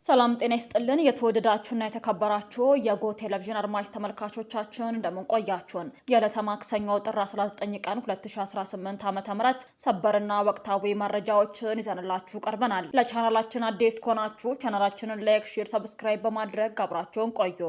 ሰላም ጤና ይስጥልን የተወደዳችሁና የተከበራችሁ የጎ ቴሌቪዥን አድማጭ ተመልካቾቻችን እንደምን ቆያችሁን? የዕለተ ማክሰኞ ጥር 19 ቀን 2018 ዓ.ም ሰበርና ወቅታዊ መረጃዎችን ይዘንላችሁ ቀርበናል። ለቻናላችን አዲስ ከሆናችሁ ቻናላችንን ላይክ፣ ሼር፣ ሰብስክራይብ በማድረግ አብራችሁን ቆዩ።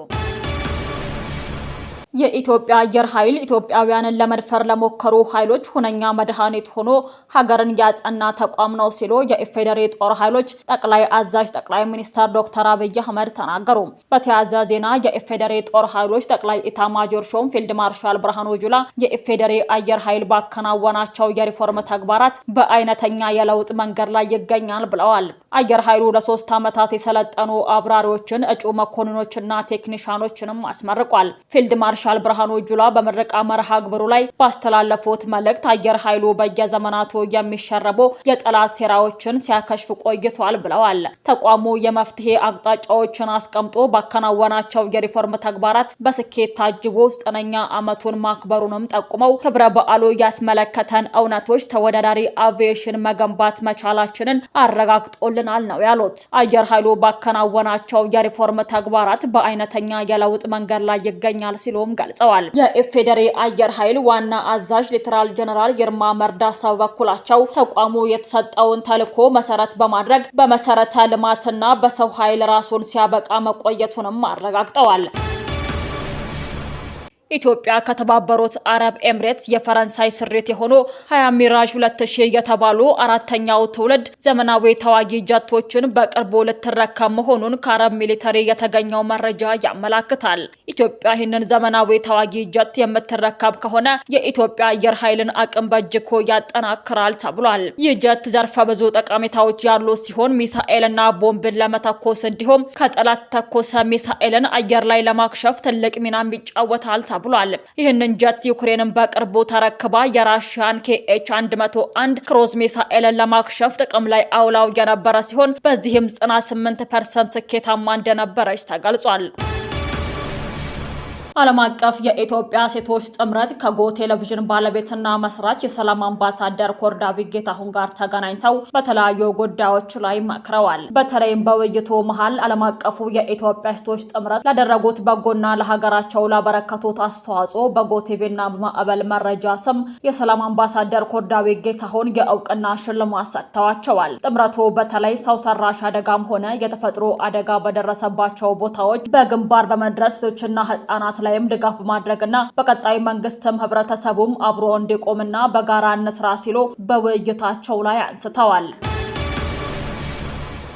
የኢትዮጵያ አየር ኃይል ኢትዮጵያውያንን ለመድፈር ለሞከሩ ኃይሎች ሁነኛ መድኃኒት ሆኖ ሀገርን ያጸና ተቋም ነው ሲሉ የኢፌዴሪ ጦር ኃይሎች ጠቅላይ አዛዥ ጠቅላይ ሚኒስትር ዶክተር አብይ አህመድ ተናገሩ። በተያያዘ ዜና የኢፌዴሪ ጦር ኃይሎች ጠቅላይ ኢታማጆር ሹም ፊልድ ማርሻል ብርሃኑ ጁላ የኢፌዴሪ አየር ኃይል ባከናወናቸው የሪፎርም ተግባራት በአይነተኛ የለውጥ መንገድ ላይ ይገኛል ብለዋል። አየር ኃይሉ ለ3 ዓመታት የሰለጠኑ አብራሪዎችን፣ እጩ መኮንኖችና ቴክኒሻኖችንም አስመርቋል። ፊልድ ማርሻል ብርሃኑ ጁላ በምረቃ መርሃ ግብሩ ላይ ባስተላለፉት መልእክት አየር ኃይሉ በየዘመናቱ የሚሸረቡ የጠላት ሴራዎችን ሲያከሽፍ ቆይቷል ብለዋል። ተቋሙ የመፍትሄ አቅጣጫዎችን አስቀምጦ ባከናወናቸው የሪፎርም ተግባራት በስኬት ታጅቦ 9ኛ ዓመቱን ማክበሩንም ጠቁመው ክብረ በዓሉ ያስመለከተን እውነቶች ተወዳዳሪ አቪዬሽን መገንባት መቻላችንን አረጋግጦልናል ነው ያሉት። አየር ኃይሉ ባከናወናቸው የሪፎርም ተግባራት በአይነተኛ የለውጥ መንገድ ላይ ይገኛል ሲሉ ገልጸዋል። የኢፌዴሪ አየር ኃይል ዋና አዛዥ ሌተናል ጀነራል ይርማ መርዳሳ በኩላቸው ተቋሙ የተሰጠውን ተልዕኮ መሰረት በማድረግ በመሰረተ ልማትና በሰው ኃይል ራሱን ሲያበቃ መቆየቱንም አረጋግጠዋል። ኢትዮጵያ ከተባበሩት አረብ ኤምሬትስ የፈረንሳይ ስሪት የሆኑ 20 ሚራዥ 2000 የተባሉ አራተኛው ትውልድ ዘመናዊ ተዋጊ ጀቶችን በቅርቡ ልትረከብ መሆኑን ከአረብ ሚሊተሪ የተገኘው መረጃ ያመላክታል። ኢትዮጵያ ይህንን ዘመናዊ ተዋጊ ጀት የምትረከብ ከሆነ የኢትዮጵያ አየር ኃይልን አቅም በእጅጉ ያጠናክራል ተብሏል። ይህ ጀት ዘርፈ ብዙ ጠቀሜታዎች ያሉት ሲሆን ሚሳኤልና ቦምብን ለመተኮስ እንዲሁም ከጠላት ተኮሰ ሚሳኤልን አየር ላይ ለማክሸፍ ትልቅ ሚናም ይጫወታል ብሏል። ይህንን ጀት ዩክሬንን በቅርቡ ተረክባ የራሽያን KH-101 ክሩዝ ሚሳኤልን ለማክሸፍ ጥቅም ላይ አውላው የነበረ ሲሆን በዚህም 98% ስኬታማ እንደነበረች ተገልጿል። ዓለም አቀፍ የኢትዮጵያ ሴቶች ጥምረት ከጎ ቴሌቪዥን ባለቤትና መስራች የሰላም አምባሳደር ኮርዳዊ ጌታሁን ጋር ተገናኝተው በተለያዩ ጉዳዮች ላይ መክረዋል። በተለይም በውይይቱ መሃል ዓለም አቀፉ የኢትዮጵያ ሴቶች ጥምረት ላደረጉት በጎና ለሀገራቸው ላበረከቱት አስተዋጽኦ በጎ ቲቪና በማዕበል መረጃ ስም የሰላም አምባሳደር ኮርዳዊ ጌታሁን የእውቅና ሽልማት ሰጥተዋቸዋል። ጥምረቱ በተለይ ሰው ሰራሽ አደጋም ሆነ የተፈጥሮ አደጋ በደረሰባቸው ቦታዎች በግንባር በመድረስ ሴቶችና ህጻናት ላይም ድጋፍ በማድረግና በቀጣይ መንግስትም ህብረተሰቡም አብሮ እንዲቆምና በጋራ እንስራ ሲሉ በውይይታቸው ላይ አንስተዋል።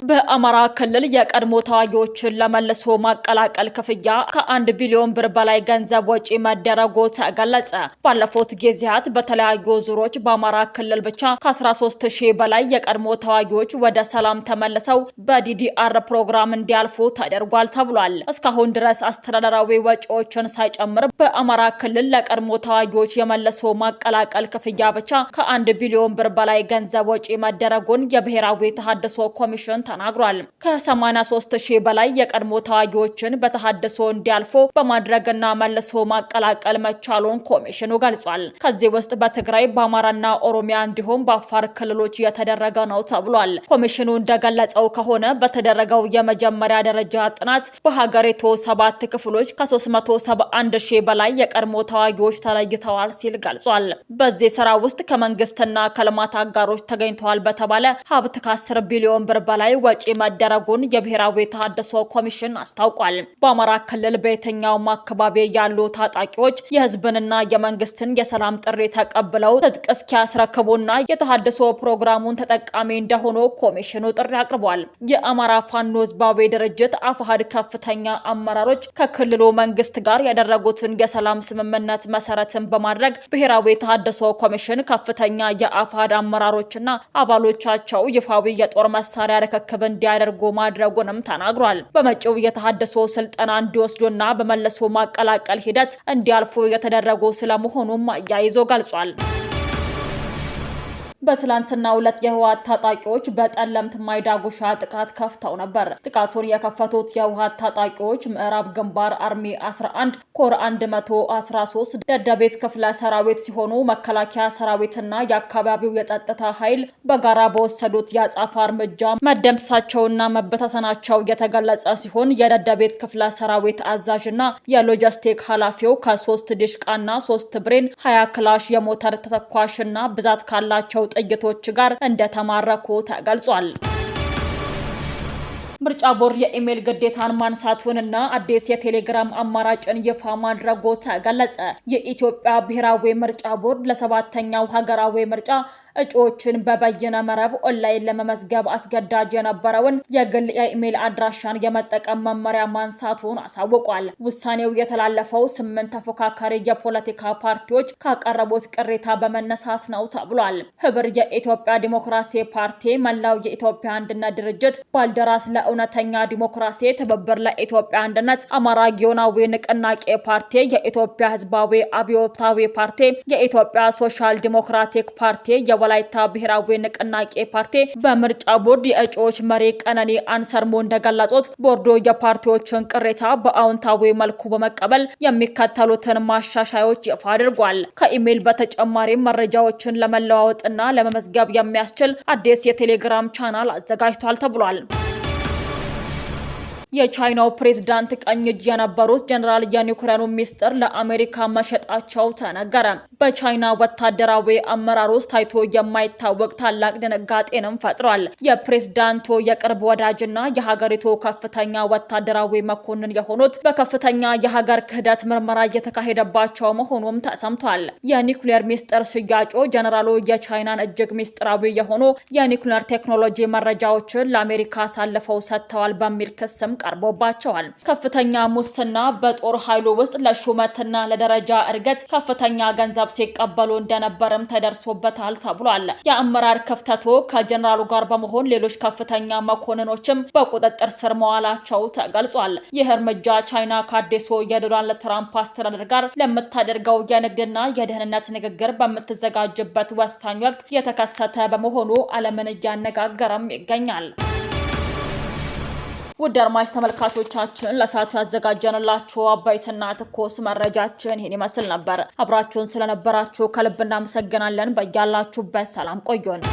በአማራ ክልል የቀድሞ ተዋጊዎችን ለመልሶ ማቀላቀል ክፍያ ከ1 ቢሊዮን ብር በላይ ገንዘብ ወጪ መደረጉ ተገለጸ። ባለፉት ጊዜያት በተለያዩ ዙሮች በአማራ ክልል ብቻ ከ13000 በላይ የቀድሞ ተዋጊዎች ወደ ሰላም ተመልሰው በዲዲአር ፕሮግራም እንዲያልፉ ተደርጓል ተብሏል። እስካሁን ድረስ አስተዳደራዊ ወጪዎችን ሳይጨምር በአማራ ክልል ለቀድሞ ተዋጊዎች የመልሶ ማቀላቀል ክፍያ ብቻ ከ1 ቢሊዮን ብር በላይ ገንዘብ ወጪ መደረጉን የብሔራዊ ተሃድሶ ኮሚሽን ተናግሯል። ከ83000 በላይ የቀድሞ ተዋጊዎችን በተሃድሶ እንዲያልፉ በማድረግና መልሶ ማቀላቀል መቻሉን ኮሚሽኑ ገልጿል። ከዚህ ውስጥ በትግራይ በአማራና ኦሮሚያ እንዲሁም በአፋር ክልሎች የተደረገ ነው ተብሏል። ኮሚሽኑ እንደገለጸው ከሆነ በተደረገው የመጀመሪያ ደረጃ ጥናት በሀገሪቱ 7 ክፍሎች ከ371000 በላይ የቀድሞ ተዋጊዎች ተለይተዋል ሲል ገልጿል። በዚህ ስራ ውስጥ ከመንግስትና ከልማት አጋሮች ተገኝተዋል በተባለ ሀብት ከ10 ቢሊዮን ብር በላይ ወጪ መደረጉን የብሔራዊ ተሃድሶ ኮሚሽን አስታውቋል። በአማራ ክልል በየትኛውም አካባቢ ያሉ ታጣቂዎች የህዝብንና የመንግስትን የሰላም ጥሪ ተቀብለው ትጥቅ እስኪያስረክቡና የተሃድሶ ፕሮግራሙን ተጠቃሚ እንደሆኑ ኮሚሽኑ ጥሪ አቅርቧል። የአማራ ፋኖ ህዝባዊ ድርጅት አፋሕድ ከፍተኛ አመራሮች ከክልሉ መንግስት ጋር ያደረጉትን የሰላም ስምምነት መሰረትን በማድረግ ብሔራዊ ተሃድሶ ኮሚሽን ከፍተኛ የአፋሕድ አመራሮችና አባሎቻቸው ይፋዊ የጦር መሳሪያ ርክክብ እንዲያደርጉ ማድረጉንም ተናግሯል። በመጪው የተሃድሶ ስልጠና እንዲወስዱና በመልሶ ማቀላቀል ሂደት እንዲያልፉ የተደረጉ ስለመሆኑም አያይዞ ገልጿል። በትላንትናው ዕለት የህወሓት ታጣቂዎች በጠለምት ማይዳጉሻ ጥቃት ከፍተው ነበር። ጥቃቱን የከፈቱት የህወሓት ታጣቂዎች ምዕራብ ግንባር አርሚ 11 ኮር 113 ደደቤት ክፍለ ሰራዊት ሲሆኑ መከላከያ ሰራዊትና የአካባቢው የጸጥታ ኃይል በጋራ በወሰዱት የአጸፋ እርምጃ መደምሰሳቸውና መበታተናቸው የተገለጸ ሲሆን የደደቤት ክፍለ ሰራዊት አዛዥና የሎጂስቲክ ኃላፊው ከ3 ዲሽቃና 3 ብሬን 20 ክላሽ የሞተር ተተኳሽና ብዛት ካላቸው ጥይቶች ጋር እንደተማረኩ ተገልጿል። ምርጫ ቦርድ የኢሜል ግዴታን ማንሳቱንና አዲስ የቴሌግራም አማራጭን ይፋ ማድረጉ ተገለጸ። የኢትዮጵያ ብሔራዊ ምርጫ ቦርድ ለ7ኛው ሀገራዊ ምርጫ እጩዎችን በበይነ መረብ ኦንላይን ለመመዝገብ አስገዳጅ የነበረውን የግል የኢሜል አድራሻን የመጠቀም መመሪያ ማንሳቱን አሳውቋል። ውሳኔው የተላለፈው 8 ተፎካካሪ የፖለቲካ ፓርቲዎች ካቀረቡት ቅሬታ በመነሳት ነው ተብሏል። ህብር የኢትዮጵያ ዲሞክራሲ ፓርቲ፣ መላው የኢትዮጵያ አንድነት ድርጅት፣ ባልደራስ ለእውነተኛ ዲሞክራሲ፣ ትብብር ለኢትዮጵያ አንድነት፣ አማራ ጊዮናዊ ንቅናቄ ፓርቲ፣ የኢትዮጵያ ህዝባዊ አብዮታዊ ፓርቲ፣ የኢትዮጵያ ሶሻል ዲሞክራቲክ ፓርቲ፣ የወላይታ ብሔራዊ ንቅናቄ ፓርቲ በምርጫ ቦርድ የእጩዎች መሪ ቀነኒ አንሰርሞ እንደገለጹት ቦርዱ የፓርቲዎችን ቅሬታ በአዎንታዊ መልኩ በመቀበል የሚከተሉትን ማሻሻያዎች ይፋ አድርጓል። ከኢሜል በተጨማሪም መረጃዎችን ለመለዋወጥና ለመመዝገብ የሚያስችል አዲስ የቴሌግራም ቻናል አዘጋጅቷል ተብሏል። የቻይናው ፕሬዝዳንት ቀኝ እጅ የነበሩት ጀነራል የኒውክሌር ሚስጥር ለአሜሪካ መሸጣቸው ተነገረ። በቻይና ወታደራዊ አመራር ውስጥ ታይቶ የማይታወቅ ታላቅ ድንጋጤንም ፈጥሯል። የፕሬዝዳንቱ የቅርብ ወዳጅና የሀገሪቱ ከፍተኛ ወታደራዊ መኮንን የሆኑት በከፍተኛ የሀገር ክህደት ምርመራ እየተካሄደባቸው መሆኑም ተሰምቷል። የኒውክሌር ሚስጥር ሽያጩ ጀነራሉ የቻይናን እጅግ ሚስጥራዊ የሆኑ የኒውክሌር ቴክኖሎጂ መረጃዎችን ለአሜሪካ አሳልፈው ሰጥተዋል በሚል ክስም ቀርቦባቸዋል። ከፍተኛ ሙስና፣ በጦር ኃይሉ ውስጥ ለሹመትና ለደረጃ እድገት ከፍተኛ ገንዘብ ሲቀበሉ እንደነበርም ተደርሶበታል ተብሏል። የአመራር ክፍተቱ ከጀነራሉ ጋር በመሆን ሌሎች ከፍተኛ መኮንኖችም በቁጥጥር ስር መዋላቸው ተገልጿል። ይህ እርምጃ ቻይና ከአዲሱ የዶናልድ ትራምፕ አስተዳደር ጋር ለምታደርገው የንግድና የደህንነት ንግግር በምትዘጋጅበት ወሳኝ ወቅት የተከሰተ በመሆኑ ዓለምን እያነጋገረም ይገኛል። ውድ አድማጭ ተመልካቾቻችን ለሰዓቱ ያዘጋጀንላችሁ አባይትና ትኩስ መረጃችን ይህን ይመስል ነበር። አብራችሁን ስለነበራችሁ ከልብ እናመሰግናለን። በያላችሁበት ሰላም ቆዩን።